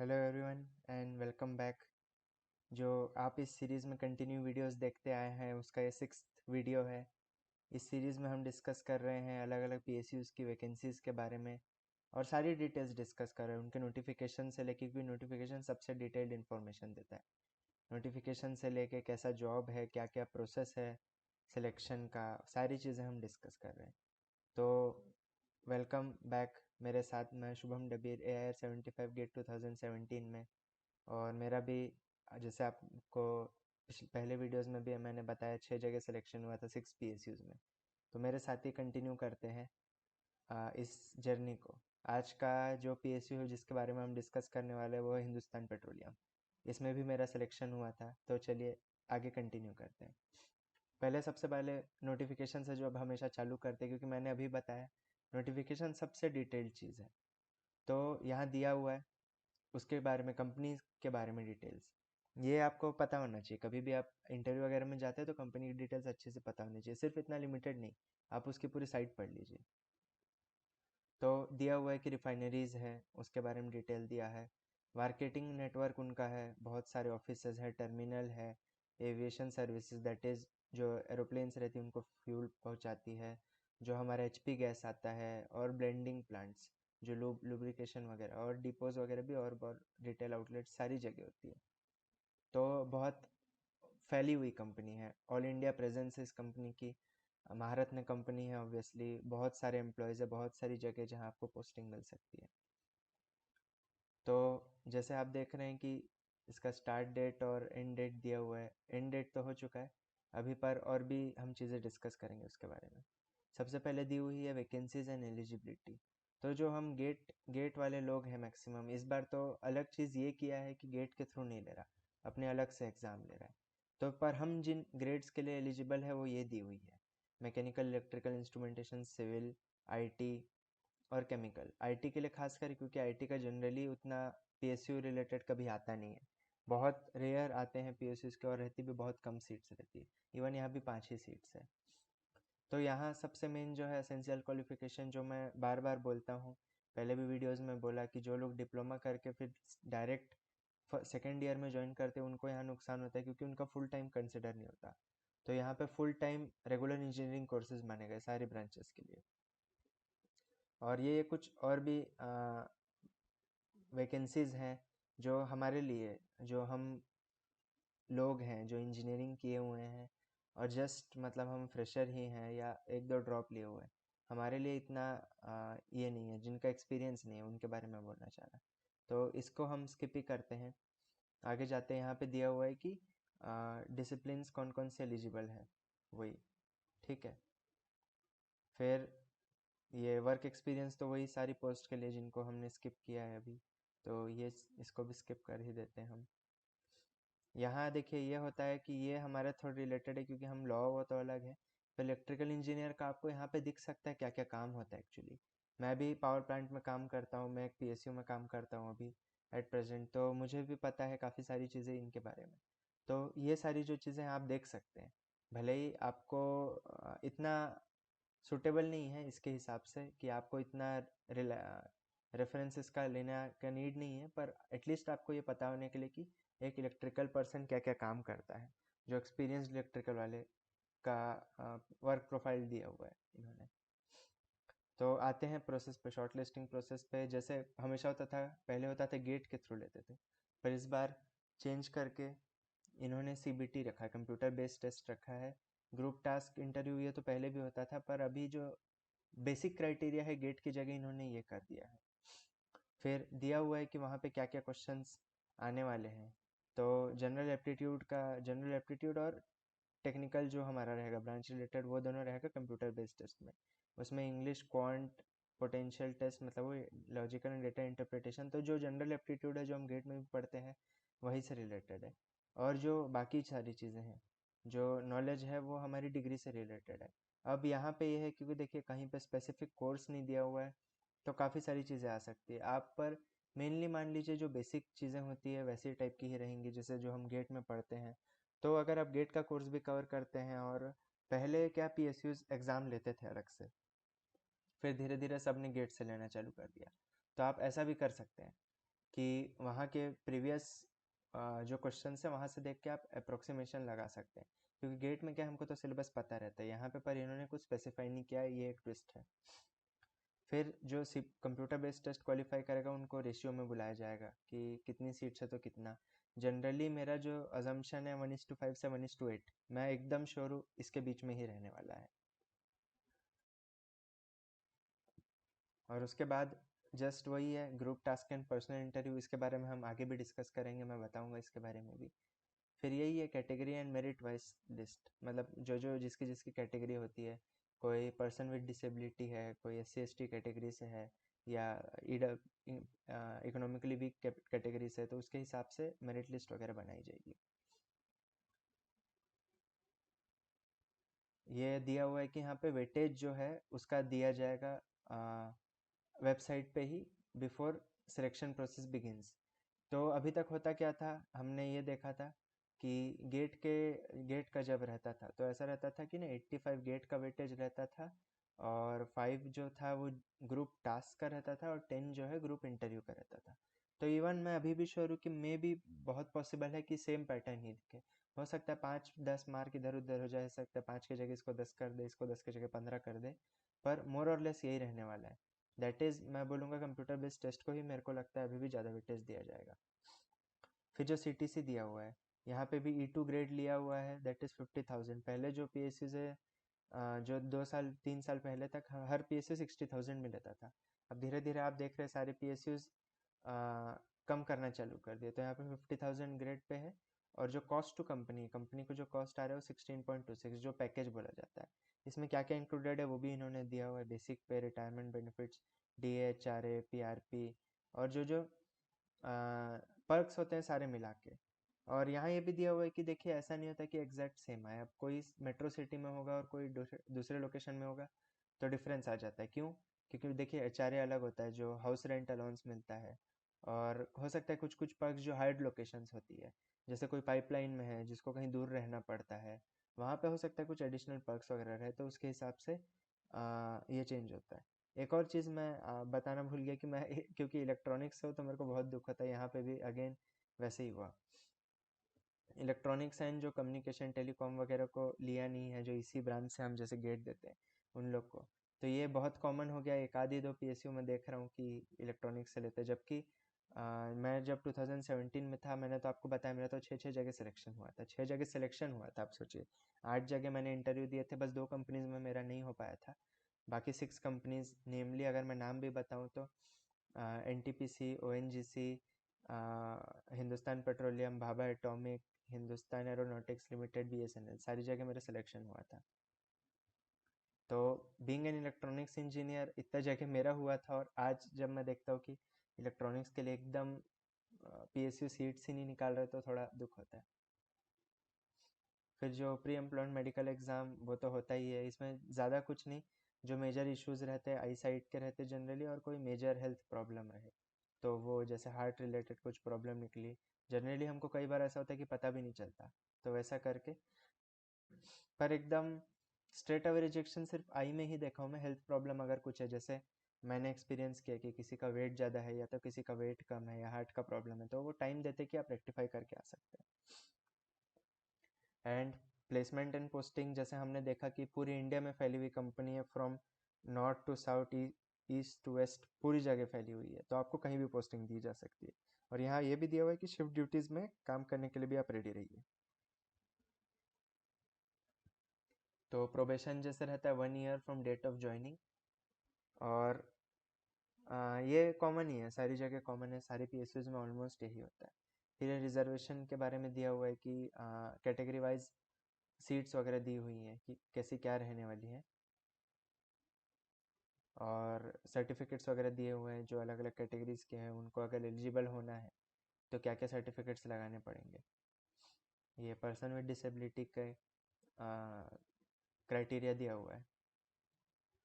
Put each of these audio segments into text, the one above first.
Hello everyone and welcome back. जो आप इस सीरीज़ में कंटिन्यू वीडियोस देखते आए हैं उसका ये 6th वीडियो है। इस सीरीज़ में हम डिस्कस कर रहे हैं अलग अलग पीएसयूज़ की वैकेंसीज़ के बारे में और सारी डिटेल्स डिस्कस कर रहे हैं उनके नोटिफिकेशन से लेके, क्योंकि नोटिफिकेशन सबसे डिटेल्ड इन्फॉर्मेशन देता है। नोटिफिकेशन से लेके कैसा जॉब है, क्या क्या प्रोसेस है सिलेक्शन का, सारी चीज़ें हम डिस्कस कर रहे हैं। तो वेलकम बैक। मेरे साथ मैं शुभम डबीर AIR 75 गेट 2017 में, और मेरा भी जैसे आपको पहले वीडियोस में भी मैंने बताया 6 जगह सिलेक्शन हुआ था 6 PSUs में। तो मेरे साथ ही कंटिन्यू करते हैं इस जर्नी को। आज का जो PSU है जिसके बारे में हम डिस्कस करने वाले हैं वो है हिंदुस्तान पेट्रोलियम। इसमें भी मेरा सिलेक्शन हुआ था, तो चलिए आगे कंटिन्यू करते हैं। पहले सबसे पहले नोटिफिकेशन से जो अब हमेशा चालू करते हैं, क्योंकि मैंने अभी बताया नोटिफिकेशन सबसे डिटेल्ड चीज़ है। तो यहाँ दिया हुआ है उसके बारे में, कंपनी के बारे में डिटेल्स ये आपको पता होना चाहिए। कभी भी आप इंटरव्यू वगैरह में जाते हैं तो कंपनी की डिटेल्स अच्छे से पता होनी चाहिए, सिर्फ इतना लिमिटेड नहीं, आप उसकी पूरी साइट पढ़ लीजिए। तो दिया हुआ है कि रिफाइनरीज है उसके बारे में डिटेल दिया है। मार्केटिंग नेटवर्क उनका है, बहुत सारे ऑफिसेज है, टर्मिनल है। एविएशन सर्विसेज, दैट इज़ जो एरोप्लेन्स रहती हैं उनको फ्यूल पहुंचाती है। जो हमारा HP गैस आता है, और ब्लेंडिंग प्लांट्स जो लुब्रिकेशन वगैरह, और डिपोज वगैरह भी, और बहुत रिटेल आउटलेट सारी जगह होती है। तो बहुत फैली हुई कंपनी है, ऑल इंडिया प्रेजेंस है इस कंपनी की। महारत्न कंपनी है, ऑब्वियसली बहुत सारे एम्प्लॉयज़ है, बहुत सारी जगह जहां आपको पोस्टिंग मिल सकती है। तो जैसे आप देख रहे हैं कि इसका स्टार्ट डेट और एंड डेट दिया हुआ है। एंड डेट तो हो चुका है अभी पर, और भी हम चीज़ें डिस्कस करेंगे उसके बारे में। सबसे पहले दी हुई है वैकेंसीज एंड एलिजिबिलिटी। तो जो हम गेट वाले लोग हैं मैक्सिमम, इस बार तो अलग चीज़ ये किया है कि गेट के थ्रू नहीं ले रहा, अपने अलग से एग्ज़ाम ले रहा है। तो पर हम जिन ग्रेड्स के लिए एलिजिबल है वो ये दी हुई है: mechanical, electrical, instrumentation, civil, IT और केमिकल। IT के लिए खासकर, क्योंकि IT का जनरली उतना PSU रिलेटेड कभी आता नहीं है, बहुत रेयर आते हैं PSUs के, और रहती भी बहुत कम सीट्स रहती है। इवन यहाँ भी 5 ही सीट्स है। तो यहाँ सबसे मेन जो है एसेंशियल क्वालिफिकेशन, जो मैं बार बार बोलता हूँ, पहले भी वीडियोस में बोला कि जो लोग डिप्लोमा करके फिर डायरेक्ट सेकेंड ईयर में ज्वाइन करते हैं उनको यहाँ नुकसान होता है, क्योंकि उनका फुल टाइम कंसिडर नहीं होता। तो यहाँ पे full time regular engineering courses माने गए सारे ब्रांचेस के लिए। और ये कुछ और भी वैकेंसीज हैं जो हमारे लिए, जो हम लोग हैं जो इंजीनियरिंग किए हुए हैं और जस्ट मतलब हम फ्रेशर ही हैं या एक दो ड्रॉप लिए हुए हैं, हमारे लिए इतना ये नहीं है। जिनका एक्सपीरियंस नहीं है उनके बारे में बोलना चाह रहा। तो इसको हम स्किप ही करते हैं, आगे जाते हैं। यहाँ पे दिया हुआ है कि डिसिप्लिन्स कौन कौन से एलिजिबल है, वही ठीक है। फिर ये वर्क एक्सपीरियंस, तो वही सारी पोस्ट के लिए जिनको हमने स्किप किया है अभी, तो ये इसको भी स्किप कर ही देते हैं हम। यहाँ देखिए ये होता है कि ये हमारे थोड़ा रिलेटेड है, क्योंकि हम लॉ वो तो अलग है। तो इलेक्ट्रिकल इंजीनियर का आपको यहाँ पे दिख सकता है क्या क्या काम होता है एक्चुअली। मैं भी पावर प्लांट में काम करता हूँ, मैं एक PSU में काम करता हूँ अभी एट प्रेजेंट, तो मुझे भी पता है काफ़ी सारी चीज़ें इनके बारे में। तो ये सारी जो चीज़ें आप देख सकते हैं, भले ही आपको इतना सूटेबल नहीं है इसके हिसाब से कि आपको इतना रेफरेंसेस का लेना का नीड नहीं है, पर एटलीस्ट आपको ये पता होने के लिए कि एक इलेक्ट्रिकल पर्सन क्या क्या काम करता है, जो एक्सपीरियंस इलेक्ट्रिकल वाले का वर्क प्रोफाइल दिया हुआ है इन्होंने। तो आते हैं प्रोसेस पे, शॉर्ट लिस्टिंग प्रोसेस पे। जैसे हमेशा होता था, पहले होता था गेट के थ्रू लेते थे, पर इस बार चेंज करके इन्होंने CBT रखा है, कंप्यूटर बेस्ड टेस्ट रखा है। ग्रुप टास्क इंटरव्यू ये तो पहले भी होता था, पर अभी जो बेसिक क्राइटेरिया है गेट की जगह इन्होंने ये कर दिया है। फिर दिया हुआ है कि वहाँ पे क्या क्या क्वेश्चंस आने वाले हैं। तो जनरल एप्टीट्यूड और टेक्निकल जो हमारा रहेगा ब्रांच रिलेटेड, वो दोनों रहेगा कंप्यूटर बेस्ड टेस्ट में। उसमें इंग्लिश, क्वांट, पोटेंशियल टेस्ट, मतलब वो लॉजिकल एंड डेटा इंटरप्रिटेशन। तो जो जनरल एप्टीट्यूड है जो हम गेट में भी पढ़ते हैं वही से रिलेटेड है। और जो बाकी सारी चीज़ें हैं, जो नॉलेज है, वो हमारी डिग्री से रिलेटेड है। अब यहाँ पे ये है, क्योंकि देखिए कहीं पे स्पेसिफिक कोर्स नहीं दिया हुआ है, तो काफ़ी सारी चीज़ें आ सकती है आप पर। मेनली मान लीजिए जो बेसिक चीज़ें होती है वैसी टाइप की ही रहेंगी जैसे जो हम गेट में पढ़ते हैं। तो अगर आप गेट का कोर्स भी कवर करते हैं, और पहले क्या PSUs एग्ज़ाम लेते थे अलग से, फिर धीरे धीरे सब ने गेट से लेना चालू कर दिया, तो आप ऐसा भी कर सकते हैं। कि वहाँ के प्रीवियस जो क्वेश्चन है वहाँ से देख के आप अप्रोक्सीमेशन लगा सकते हैं, क्योंकि गेट में क्या हमको तो सिलेबस पता रहता है, यहाँ पे पर इन्होंने कुछ स्पेसिफाई नहीं किया, ये एक ट्विस्ट है। फिर जो कंप्यूटर बेस्ड टेस्ट क्वालिफाई करेगा उनको रेशियो में बुलाया जाएगा कि कितनी सीट्स है तो कितना। जनरली मेरा जो अजम्पशन है 1:5 से 1:8, मैं एकदम श्योर हूँ इसके बीच में ही रहने वाला है। और उसके बाद जस्ट वही है, group task and personal interview, इसके बारे में हम आगे भी डिस्कस करेंगे, मैं बताऊंगा इसके बारे में भी। फिर यही है category and merit wise list, मतलब जो जो जिसकी जिसकी कैटेगरी होती है, कोई पर्सन विद डिसेबिलिटी है, कोई SC ST कैटेगरी से है, या इकोनॉमिकली वीक कैटेगरी से है, तो उसके हिसाब से मेरिट लिस्ट वगैरह बनाई जाएगी। ये दिया हुआ है कि यहाँ पे वेटेज जो है उसका दिया जाएगा वेबसाइट पे ही बिफोर सिलेक्शन प्रोसेस बिगिंस। तो अभी तक होता क्या था, हमने ये देखा था कि गेट का जब रहता था तो ऐसा रहता था कि ना 85 गेट का वेटेज रहता था, और 5 जो था वो ग्रुप टास्क का रहता था, और 10 जो है ग्रुप इंटरव्यू का रहता था। तो इवन मैं अभी भी श्योर हूँ कि मे भी बहुत पॉसिबल है कि सेम पैटर्न ही दिखे। हो सकता है 5-10 मार्क इधर उधर हो जाए, सकता है 5 की जगह इसको 10 कर दे, इसको 10 की जगह 15 कर दे, पर मोर और लेस यही रहने वाला है। दैट इज़ मैं बोलूँगा कंप्यूटर बेस्ड टेस्ट को ही मेरे को लगता है अभी भी ज़्यादा वेटेज दिया जाएगा। फिर जो CTC दिया हुआ है, यहाँ पे भी E2 ग्रेड लिया हुआ है, दैट इज़ 50,000। पहले जो PSU से जो 2 साल 3 साल पहले तक हर PSU 60,000 में लेता था। अब धीरे धीरे आप देख रहे हैं सारे PSUs कम करना चालू कर दिए, तो यहाँ पे 50,000 ग्रेड पे है। और जो कॉस्ट टू कंपनी कंपनी को जो कॉस्ट आ रहा है वो 16.26, जो पैकेज बोला जाता है। इसमें क्या क्या इंक्लूडेड है वो भी इन्होंने दिया हुआ है, बेसिक पे, retirement benefits, DA HRA PRP, और जो जो पर्क्स होते हैं सारे मिला के। और यहाँ ये भी दिया हुआ है कि देखिए ऐसा नहीं होता कि एग्जैक्ट सेम है, अब कोई मेट्रो सिटी में होगा और कोई दूसरे लोकेशन में होगा तो डिफरेंस आ जाता है। क्यों? क्योंकि देखिए HRA अलग होता है, जो हाउस रेंट अलाउंस मिलता है, और हो सकता है कुछ कुछ पर्क्स जो हाइड लोकेशंस होती है, जैसे कोई पाइपलाइन में है जिसको कहीं दूर रहना पड़ता है, वहाँ पे हो सकता है कुछ एडिशनल पर्क्स वगैरह रहे, तो उसके हिसाब से ये चेंज होता है। एक और चीज़ मैं बताना भूल गया कि मैं क्योंकि इलेक्ट्रॉनिक्स से हूँ तो मेरे को बहुत दुख होता है, यहाँ पे भी अगेन वैसे ही हुआ। इलेक्ट्रॉनिक्स एंड जो कम्युनिकेशन टेलीकॉम वगैरह को लिया नहीं है, जो इसी ब्रांच से हम जैसे गेट देते हैं उन लोग को, तो ये बहुत कॉमन हो गया। एक आधी 2 PSU में देख रहा हूँ कि इलेक्ट्रॉनिक्स से लेते हैं, जबकि मैं जब 2017 में था, मैंने तो आपको बताया मेरा तो 6 जगह सिलेक्शन हुआ था, 6 जगह सिलेक्शन हुआ था। आप सोचिए 8 जगह मैंने इंटरव्यू दिए थे, बस 2 कंपनीज में मेरा नहीं हो पाया था। बाकी 6 कंपनीज नेमली अगर मैं नाम भी बताऊँ तो NTPC, ONGC, Hindustan petroleum, Bhabha atomic, Hindustan aeronautics limited, BSNL, सारी जगह मेरा सिलेक्शन हुआ था। तो बीइंग एन इलेक्ट्रॉनिक्स इंजीनियर इतना जगह मेरा हुआ था, और आज जब मैं देखता हूँ कि इलेक्ट्रॉनिक्स के लिए एकदम PSU सीट्स ही नहीं निकाल रहे तो थोड़ा दुख होता है। फिर जो प्री एम्प्लॉयमेंट मेडिकल एग्ज़ाम वो तो होता ही है, इसमें ज़्यादा कुछ नहीं, जो मेजर इश्यूज़ रहते हैं आई साइट के रहते जनरली, और कोई मेजर हेल्थ प्रॉब्लम रहे तो वो जैसे हार्ट रिलेटेड कुछ प्रॉब्लम निकली, जनरली हमको कई बार ऐसा होता है कि पता भी नहीं चलता, तो वैसा करके। पर एकदम स्ट्रेट अवे रिजेक्शन सिर्फ आई में ही देखा हूँ मैं। हेल्थ प्रॉब्लम अगर कुछ है, जैसे मैंने एक्सपीरियंस किया कि किसी का वेट ज़्यादा है, या तो किसी का वेट कम है, या हार्ट का प्रॉब्लम है, तो वो टाइम देते कि आप रेक्टिफाई करके आ सकते हैं। एंड प्लेसमेंट एंड पोस्टिंग, जैसे हमने देखा कि पूरी इंडिया में फैली हुई कंपनी है, from north to south, east to west, पूरी जगह फैली हुई है, तो आपको कहीं भी पोस्टिंग दी जा सकती है। और यहाँ ये भी दिया हुआ है कि शिफ्ट ड्यूटीज़ में काम करने के लिए भी आप रेडी रहिए। तो प्रोबेशन जैसे रहता है 1 year from date of joining, और ये कॉमन ही है, सारी जगह कॉमन है, सारी PSUs में ऑलमोस्ट यही होता है। फिर रिजर्वेशन के बारे में दिया हुआ है कि कैटेगरी वाइज सीट्स वगैरह दी हुई हैं कि कैसी क्या रहने वाली है, और सर्टिफिकेट्स वगैरह दिए हुए हैं जो अलग अलग कैटेगरीज के हैं, उनको अगर एलिजिबल होना है तो क्या क्या सर्टिफिकेट्स लगाने पड़ेंगे। ये पर्सन विद डिसेबिलिटी के क्राइटेरिया दिया हुआ है।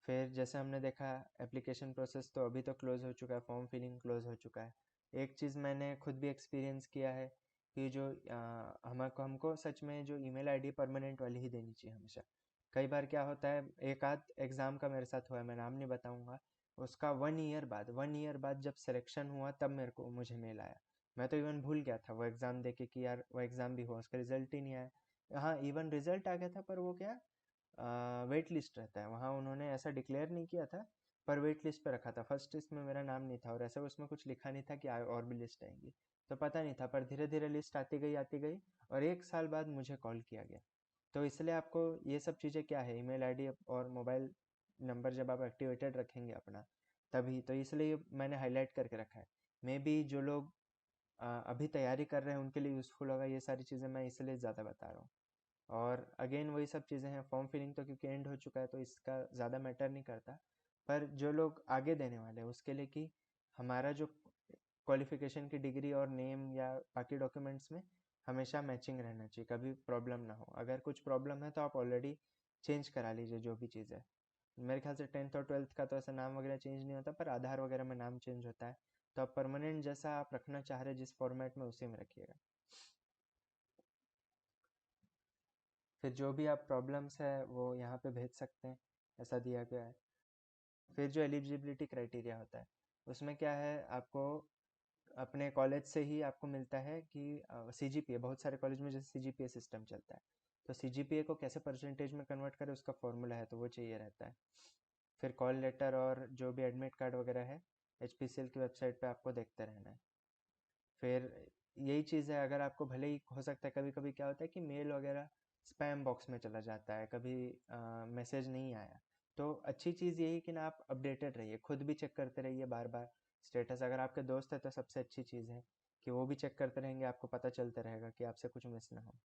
फिर जैसे हमने देखा एप्लीकेशन प्रोसेस तो अभी तो क्लोज़ हो चुका है, फॉर्म फिलिंग क्लोज़ हो चुका है। एक चीज़ मैंने खुद भी एक्सपीरियंस किया है कि जो हमको हमको सच में जो ईमेल आईडी परमानेंट वाली ही देनी चाहिए हमेशा। कई बार क्या होता है, एक आध एग्ज़ाम का मेरे साथ हुआ है, मैं नाम नहीं बताऊंगा, उसका 1 ईयर बाद जब सिलेक्शन हुआ तब मुझे मेल आया। मैं तो इवन भूल गया था वो एग्ज़ाम दे के कि यार वो एग्ज़ाम भी हुआ, उसका रिजल्ट ही नहीं आया। हाँ, इवन रिजल्ट आ गया था, पर वो क्या, वेट लिस्ट रहता है वहाँ, उन्होंने ऐसा डिक्लेयर नहीं किया था, पर वेट लिस्ट पे रखा था। फर्स्ट लिस्ट में मेरा नाम नहीं था, और ऐसा उसमें कुछ लिखा नहीं था कि और भी लिस्ट आएंगी, तो पता नहीं था। पर धीरे धीरे लिस्ट आती गई, और 1 साल बाद मुझे कॉल किया गया। तो इसलिए आपको ये सब चीज़ें क्या है, ईमेल आईडी और मोबाइल नंबर जब आप एक्टिवेटेड रखेंगे अपना, तभी तो, इसलिए मैंने हाईलाइट करके रखा है। मे बी जो लोग अभी तैयारी कर रहे हैं उनके लिए यूज़फुल होगा ये सारी चीज़ें, मैं इसलिए ज़्यादा बता रहा हूँ। और अगेन वही सब चीज़ें हैं, फॉर्म फिलिंग तो क्योंकि एंड हो चुका है तो इसका ज़्यादा मैटर नहीं करता, पर जो लोग आगे देने वाले हैं उसके लिए कि हमारा जो क्वालिफिकेशन की डिग्री और नेम या बाकी डॉक्यूमेंट्स में हमेशा मैचिंग रहना चाहिए, कभी प्रॉब्लम ना हो। अगर कुछ प्रॉब्लम है तो आप ऑलरेडी चेंज करा लीजिए जो भी चीज़ है। मेरे ख्याल से 10th और 12th का तो ऐसा नाम वगैरह चेंज नहीं होता, पर आधार वगैरह में नाम चेंज होता है। तो आप परमानेंट जैसा आप रखना चाह रहे जिस फॉर्मेट में, उसी में रखिएगा। फिर जो भी आप प्रॉब्लम्स है वो यहाँ पे भेज सकते हैं, ऐसा दिया गया है। फिर जो एलिजिबिलिटी क्राइटेरिया होता है उसमें क्या है, आपको अपने कॉलेज से ही आपको मिलता है कि CGPA, बहुत सारे कॉलेज में जैसे CGPA सिस्टम चलता है, तो CGPA को कैसे परसेंटेज में कन्वर्ट करें उसका फॉर्मूला है, तो वो चाहिए रहता है। फिर कॉल लेटर और जो भी एडमिट कार्ड वगैरह है HPCL की वेबसाइट पे आपको देखते रहना है। फिर यही चीज़ है, अगर आपको भले ही हो सकता है कभी कभी क्या होता है कि मेल वगैरह स्पैम बॉक्स में चला जाता है, कभी मैसेज नहीं आया, तो अच्छी चीज़ यही कि ना आप अपडेटेड रहिए, खुद भी चेक करते रहिए बार बार स्टेटस। अगर आपके दोस्त है तो सबसे अच्छी चीज़ है कि वो भी चेक करते रहेंगे, आपको पता चलता रहेगा कि आपसे कुछ मिस ना हो।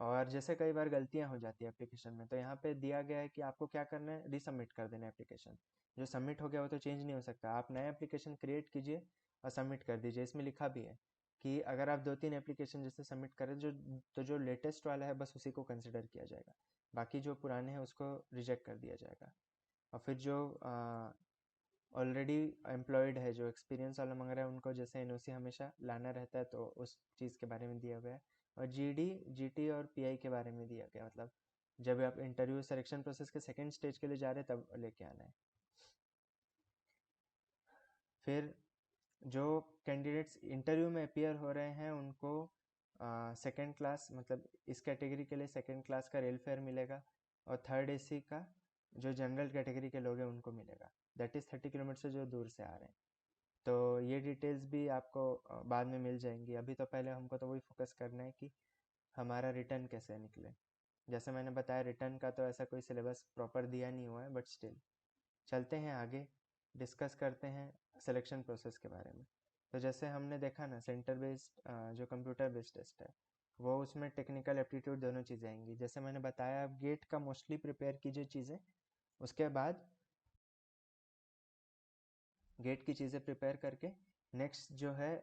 और जैसे कई बार गलतियां हो जाती है एप्लीकेशन में, तो यहाँ पे दिया गया है कि आपको क्या करना है, रीसबमिट कर देना एप्लीकेशन। जो सबमिट हो गया वो तो चेंज नहीं हो सकता, आप नया एप्लीकेशन क्रिएट कीजिए और सबमिट कर दीजिए। इसमें लिखा भी है कि अगर आप 2-3 एप्लीकेशन जैसे सबमिट करें जो लेटेस्ट वाला है बस उसी को कंसिडर किया जाएगा, बाकी जो पुराने हैं उसको रिजेक्ट कर दिया जाएगा। और फिर जो ऑलरेडी एम्प्लॉयड है, जो एक्सपीरियंस वाला मांग रहा है, उनको जैसे NOC हमेशा लाना रहता है, तो उस चीज़ के बारे में दिया गया है। और GD GT और PI के बारे में दिया गया, मतलब जब आप इंटरव्यू सिलेक्शन प्रोसेस के सेकेंड स्टेज के लिए जा रहे हैं तब लेके आना है। फिर जो कैंडिडेट्स इंटरव्यू में अपियर हो रहे हैं उनको सेकेंड क्लास, मतलब इस कैटेगरी के लिए सेकेंड क्लास का रेल फेयर मिलेगा, और थर्ड AC का जो जनरल कैटेगरी के लोग हैं उनको मिलेगा, दैट इज़ 30 किलोमीटर से जो दूर से आ रहे हैं। तो ये डिटेल्स भी आपको बाद में मिल जाएंगी। अभी तो पहले हमको तो वही फोकस करना है कि हमारा रिटर्न कैसे निकले। जैसे मैंने बताया, रिटर्न का तो ऐसा कोई सिलेबस प्रॉपर दिया नहीं हुआ है, बट स्टिल चलते हैं आगे, डिस्कस करते हैं सिलेक्शन प्रोसेस के बारे में। तो जैसे हमने देखा ना, सेंटर बेस्ड जो कंप्यूटर बेस्ड टेस्ट है, वो उसमें टेक्निकल एप्टीट्यूड दोनों चीज़ें आएंगी। जैसे मैंने बताया, आप गेट का मोस्टली प्रिपेयर कीजिए चीज़ें, उसके बाद गेट की चीज़ें प्रिपेयर करके नेक्स्ट जो है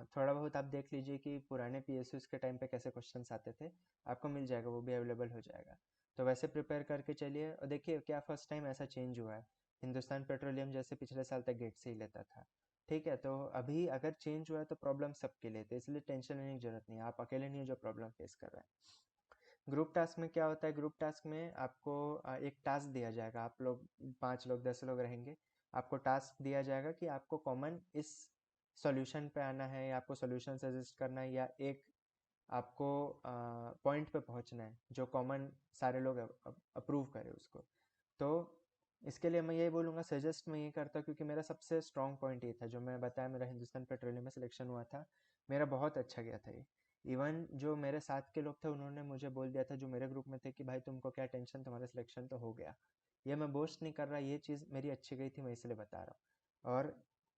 थोड़ा बहुत आप देख लीजिए कि पुराने PSUs के टाइम पे कैसे क्वेश्चंस आते थे, आपको मिल जाएगा, वो भी अवेलेबल हो जाएगा। तो वैसे प्रिपेयर करके चलिए, और देखिए क्या फर्स्ट टाइम ऐसा चेंज हुआ है, हिंदुस्तान पेट्रोलियम जैसे पिछले साल तक गेट से ही लेता था, ठीक है, तो अभी अगर चेंज हुआ है तो प्रॉब्लम सबके लिए, तो इसलिए टेंशन लेने की जरूरत नहीं है, आप अकेले नहीं हो जो प्रॉब्लम फेस कर रहे हैं। ग्रुप टास्क में क्या होता है, ग्रुप टास्क में आपको एक टास्क दिया जाएगा, आप लोग 5 लोग 10 लोग रहेंगे, आपको टास्क दिया जाएगा कि आपको कॉमन इस सॉल्यूशन पे आना है, या आपको सॉल्यूशन सजेस्ट करना है, या एक आपको पॉइंट पे पहुंचना है जो कॉमन सारे लोग अप्रूव करें उसको। तो इसके लिए मैं यही बोलूँगा, सजेस्ट मैं ये करता हूँ, क्योंकि मेरा सबसे स्ट्रॉन्ग पॉइंट ये था, जो मैं बताया मेरा हिंदुस्तान पेट्रोलियम में सिलेक्शन हुआ था, मेरा बहुत अच्छा गया था ये। इवन जो मेरे साथ के लोग थे उन्होंने मुझे बोल दिया था, जो मेरे ग्रुप में थे, कि भाई तुमको क्या टेंशन, तुम्हारा सिलेक्शन तो हो गया। ये मैं बोस्ट नहीं कर रहा, ये चीज़ मेरी अच्छी गई थी, मैं इसलिए बता रहा हूँ। और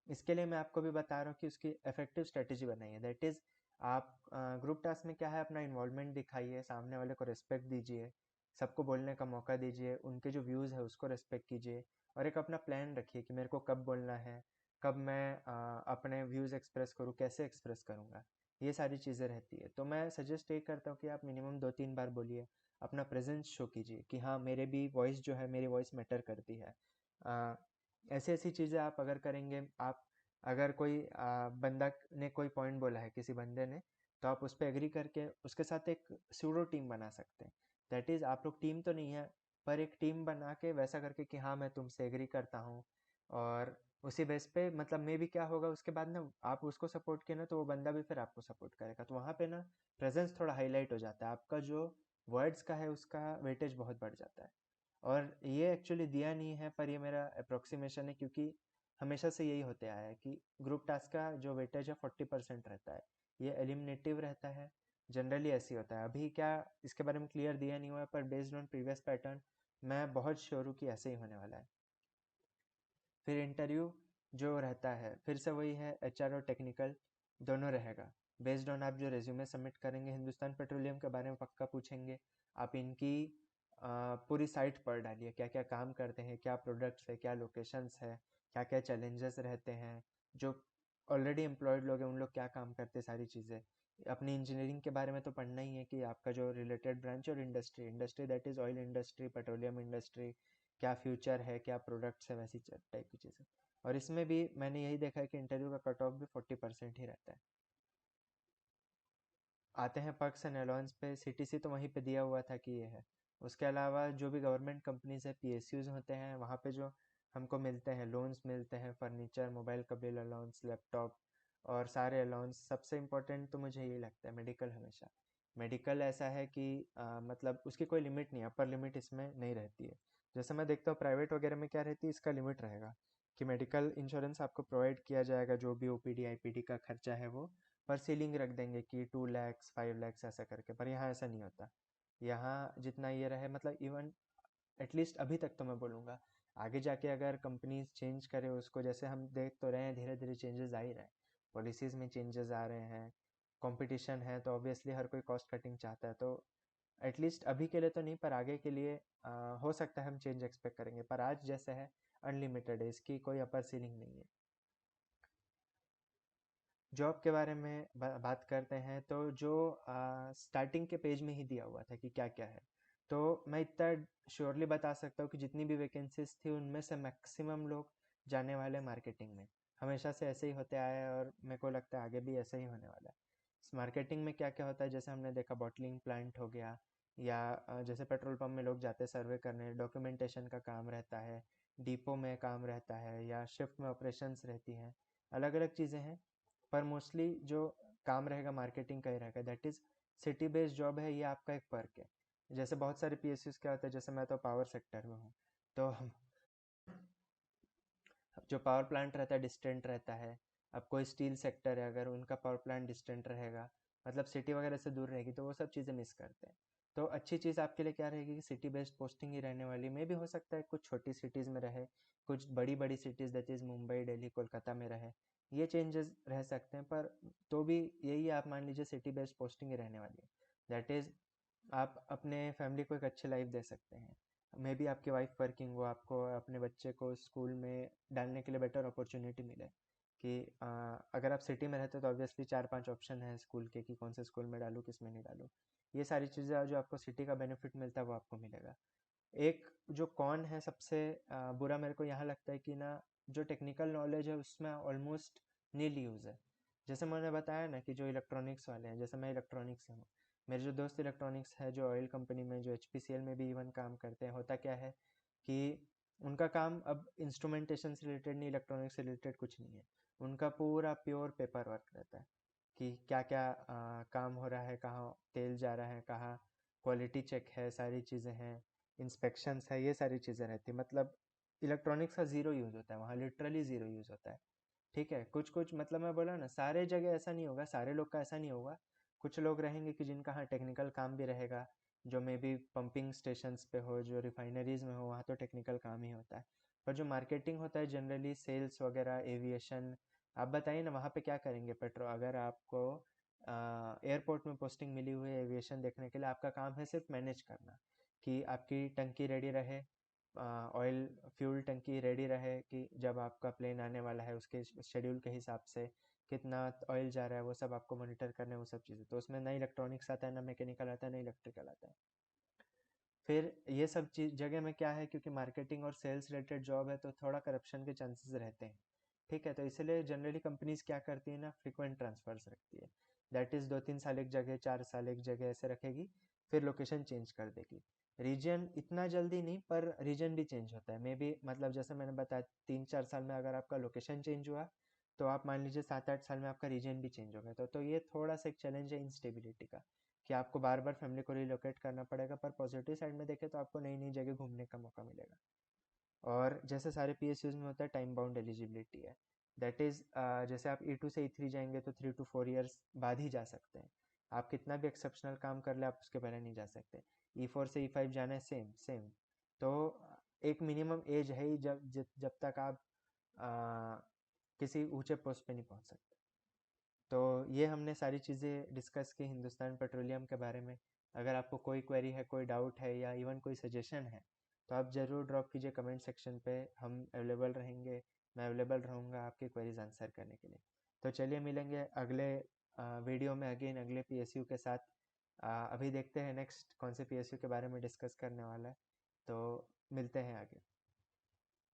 इसके लिए मैं आपको भी बता रहा हूँ कि उसकी इफेक्टिव स्ट्रेटेजी बनाइए, दैट इज़ आप ग्रुप टास्क में क्या है, अपना इन्वॉल्वमेंट दिखाइए, सामने वाले को रिस्पेक्ट दीजिए, सबको बोलने का मौका दीजिए, उनके जो व्यूज़ है उसको रिस्पेक्ट कीजिए, और एक अपना प्लान रखिए कि मेरे को कब बोलना है, कब मैं अपने व्यूज़ एक्सप्रेस करूँ, कैसे एक्सप्रेस करूँगा, ये सारी चीज़ें रहती है। तो मैं सजेस्ट ये करता हूँ कि आप मिनिमम 2-3 बार बोलिए, अपना प्रेजेंस शो कीजिए कि हाँ मेरे भी वॉइस जो है, मेरी वॉइस मैटर करती है। ऐसी ऐसी चीज़ें आप अगर करेंगे, आप अगर कोई बंदा ने कोई पॉइंट बोला है किसी बंदे ने, तो आप उस पर एग्री करके उसके साथ एक सूडो टीम बना सकते हैं। दैट इज़ आप लोग टीम तो नहीं है, पर एक टीम बना के वैसा करके कि हाँ मैं तुमसे एग्री करता हूँ, और उसी बेस पे मतलब मे भी क्या होगा उसके बाद ना, आप उसको सपोर्ट किए ना तो वो बंदा भी फिर आपको सपोर्ट करेगा, तो वहाँ पे ना प्रेजेंस थोड़ा हाईलाइट हो जाता है, आपका जो वर्ड्स का है उसका वेटेज बहुत बढ़ जाता है। और ये एक्चुअली दिया नहीं है, पर ये मेरा अप्रोक्सीमेशन है, क्योंकि हमेशा से यही होते आया है कि ग्रुप टास्क का जो वेटेज है 40% रहता है, ये एलिमिनेटिव रहता है, जनरली ऐसे ही होता है। अभी क्या इसके बारे में क्लियर दिया नहीं हुआ है, पर बेस्ड ऑन प्रीवियस पैटर्न मैं बहुत श्योर हूँ कि ऐसे ही होने वाला है। फिर इंटरव्यू जो रहता है फिर से वही है, एचआर और टेक्निकल दोनों रहेगा। बेस्ड ऑन आप जो रेज्यूमे सबमिट करेंगे, हिंदुस्तान पेट्रोलियम के बारे में पक्का पूछेंगे। आप इनकी पूरी साइट पढ़ डालिए, क्या क्या काम करते हैं, क्या प्रोडक्ट्स है, क्या लोकेशंस है, क्या क्या चैलेंजेस रहते हैं, जो ऑलरेडी एम्प्लॉयड लोग हैं उन लोग क्या काम करते हैं, सारी चीज़ें। अपनी इंजीनियरिंग के बारे में तो पढ़ना ही है कि आपका जो रिलेटेड ब्रांच और industry industry that is oil industry, petroleum industry, क्या फ्यूचर है, क्या प्रोडक्ट्स है, वैसी टाइप की चीज़ें। और इसमें भी मैंने यही देखा है कि इंटरव्यू का कट ऑफ भी 40% ही रहता है। आते हैं पर्क्स एंड अलाउंस पे, सीटीसी तो वहीं पे दिया हुआ था कि ये है। उसके अलावा जो भी गवर्नमेंट कंपनीज है, पीएसयूज होते हैं, वहाँ पे जो हमको मिलते हैं, लोन्स मिलते हैं, फर्नीचर, मोबाइल का बिल अलाउंस, लैपटॉप और सारे अलाउंस। सबसे इम्पोर्टेंट तो मुझे यही लगता है मेडिकल। हमेशा मेडिकल ऐसा है कि मतलब उसकी कोई लिमिट नहीं है, अपर लिमिट इसमें नहीं रहती है। जैसे मैं देखता हूँ प्राइवेट वगैरह में क्या रहती है, इसका लिमिट रहेगा कि मेडिकल इंश्योरेंस आपको प्रोवाइड किया जाएगा, जो भी ओपीडी आईपीडी का खर्चा है वो, पर सीलिंग रख देंगे कि 2 lakhs 5 lakhs ऐसा करके। पर यहाँ ऐसा नहीं होता। यहाँ जितना ये रहे, मतलब इवन एटलीस्ट अभी तक तो मैं बोलूँगा, आगे जाके अगर कंपनीज चेंज करे उसको, जैसे हम देख तो रहे हैं धीरे धीरे चेंजेस आ ही रहे हैं, पॉलिसीज़ में चेंजेस आ रहे हैं, कंपटीशन है तो ऑब्वियसली हर कोई कॉस्ट कटिंग चाहता है। तो एटलीस्ट अभी के लिए तो नहीं, पर आगे के लिए हो सकता है हम चेंज एक्सपेक्ट करेंगे, पर आज जैसे है अनलिमिटेड है, इसकी कोई अपर सीलिंग नहीं है। जॉब के बारे में बात करते हैं, तो जो स्टार्टिंग के पेज में ही दिया हुआ था कि क्या क्या है, तो मैं इतना श्योरली बता सकता हूँ कि जितनी भी वैकेंसीज थी उनमें से मैक्सिमम लोग जाने वाले मार्केटिंग में। हमेशा से ऐसे ही होते आए हैं और मेरे को लगता है आगे भी ऐसे ही होने वाला है। इस मार्केटिंग में क्या क्या होता है, जैसे हमने देखा बॉटलिंग प्लांट हो गया, या जैसे पेट्रोल पंप में लोग जाते सर्वे करने, डॉक्यूमेंटेशन का काम रहता है, डिपो में काम रहता है, या शिफ्ट में ऑपरेशंस रहती हैं, अलग अलग चीज़ें हैं। पर मोस्टली जो काम रहेगा मार्केटिंग का ही रहेगा, that is city based job है, ये आपका एक पर्क है। जैसे बहुत सारे पीएसयूज क्या होता है, जैसे मैं तो पावर सेक्टर में हूँ, तो जो पावर प्लांट रहता है डिस्टेंट रहता है। अब कोई स्टील सेक्टर है, अगर उनका पावर प्लांट डिस्टेंट रहेगा, मतलब सिटी वगैरह से दूर रहेगी, तो वो सब चीज़ें मिस करते हैं। तो अच्छी चीज़ आपके लिए क्या रहेगी कि सिटी बेस्ड पोस्टिंग ही रहने वाली। में भी हो सकता है कुछ छोटी सिटीज़ में रहे, कुछ बड़ी बड़ी cities that is Mumbai Delhi Kolkata में रहे, ये चेंजेस रह सकते हैं। पर तो भी यही आप मान लीजिए सिटी बेस्ड पोस्टिंग ही रहने वाली है। दैट इज़ आप अपने फैमिली को एक अच्छी लाइफ दे सकते हैं। मे बी आपकी वाइफ वर्किंग हो, आपको अपने बच्चे को स्कूल में डालने के लिए बेटर अपॉर्चुनिटी मिले कि अगर आप सिटी में रहते हो तो ऑब्वियसली 4-5 ऑप्शन है स्कूल के कि कौन से स्कूल में डालूँ, किस में नहीं डालूँ। ये सारी चीज़ें जो आपको सिटी का बेनिफिट मिलता है वो आपको मिलेगा। एक जो कौन है सबसे बुरा मेरे को यहाँ लगता है कि ना, जो टेक्निकल नॉलेज है उसमें ऑलमोस्ट नील यूज़ है। जैसे मैंने बताया ना कि जो इलेक्ट्रॉनिक्स वाले हैं, जैसे मैं इलेक्ट्रॉनिक्स से हूँ, मेरे जो दोस्त इलेक्ट्रॉनिक्स है, जो ऑयल कंपनी में, जो एचपीसीएल में भी इवन काम करते हैं, होता क्या है कि उनका काम अब इंस्ट्रूमेंटेशन से रिलेटेड नहीं, इलेक्ट्रॉनिक्स से रिलेटेड कुछ नहीं है। उनका पूरा प्योर पेपर वर्क रहता है कि क्या क्या काम हो रहा है, कहाँ तेल जा रहा है, कहाँ क्वालिटी चेक है, सारी चीज़ें हैं, इंस्पेक्शंस है, ये सारी चीज़ें रहती है। मतलब इलेक्ट्रॉनिक्स का ज़ीरो यूज़ होता है वहाँ, लिटरली ज़ीरो यूज़ होता है। ठीक है, कुछ कुछ मतलब मैं बोला ना, सारे जगह ऐसा नहीं होगा, सारे लोग का ऐसा नहीं होगा। कुछ लोग रहेंगे कि जिनका हाँ टेक्निकल काम भी रहेगा, जो मे बी पंपिंग स्टेशंस पे हो, जो रिफाइनरीज में हो, वहाँ तो टेक्निकल काम ही होता है। पर जो मार्केटिंग होता है जनरली सेल्स वगैरह, एविएशन, आप बताइए ना वहाँ पे क्या करेंगे। पेट्रोल, अगर आपको एयरपोर्ट में पोस्टिंग मिली हुई है एविएशन देखने के लिए, आपका काम है सिर्फ मैनेज करना कि आपकी टंकी रेडी रहे, ऑयल फ्यूल टंकी रेडी रहे, कि जब आपका प्लेन आने वाला है उसके शेड्यूल के हिसाब से कितना ऑयल जा रहा है, वो सब आपको मॉनिटर करना है, वो सब चीज़ें। तो उसमें ना इलेक्ट्रॉनिक्स आता है, ना मैकेनिकल आता है, ना इलेक्ट्रिकल आता है। फिर ये सब चीज़ जगह में क्या है, क्योंकि मार्केटिंग और सेल्स रिलेटेड जॉब है तो थोड़ा करप्शन के चांसेस रहते हैं। ठीक है, तो इसलिए जनरली कंपनीज क्या करती है ना, फ्रीक्वेंट ट्रांसफर्स रखती है। दैट इज़ 2-3 साल एक जगह, 4 साल एक जगह ऐसे रखेगी, फिर लोकेशन चेंज कर देगी। रीजन इतना जल्दी नहीं, पर रीजन भी चेंज होता है मे बी, मतलब जैसे मैंने बताया 3-4 साल में अगर आपका लोकेशन चेंज हुआ तो आप मान लीजिए 7-8 साल में आपका रीजन भी चेंज हो गया। तो ये थोड़ा सा एक चैलेंज है इंस्टेबिलिटी का, कि आपको बार बार फैमिली को रिलोकेट करना पड़ेगा, पर पॉजिटिव साइड में देखें तो आपको नई नई जगह घूमने का मौका मिलेगा। और जैसे सारे PSUs में होता है टाइम बाउंड एलिजिबिलिटी है, दैट इज़ जैसे आप E2 से E3 जाएंगे तो 3 to 4 years बाद ही जा सकते हैं। आप कितना भी एक्सेप्शनल काम कर ले आप उसके पहले नहीं जा सकते। E4 से E5 जाना है, सेम सेम। तो एक मिनिमम एज है ही जब तक आप किसी ऊंचे पोस्ट पे नहीं पहुंच सकते। तो ये हमने सारी चीज़ें डिस्कस की हिंदुस्तान पेट्रोलियम के बारे में। अगर आपको कोई क्वेरी है, कोई डाउट है, या इवन कोई सजेशन है, तो आप ज़रूर ड्रॉप कीजिए कमेंट सेक्शन पे, हम अवेलेबल रहेंगे। मैं अवेलेबल रहूँगा आपकी क्वेरीज आंसर करने के लिए। तो चलिए मिलेंगे अगले वीडियो में अगेन अगले PSU के साथ। अभी देखते हैं नेक्स्ट कौन से PSU के बारे में डिस्कस करने वाला है, तो मिलते हैं आगे।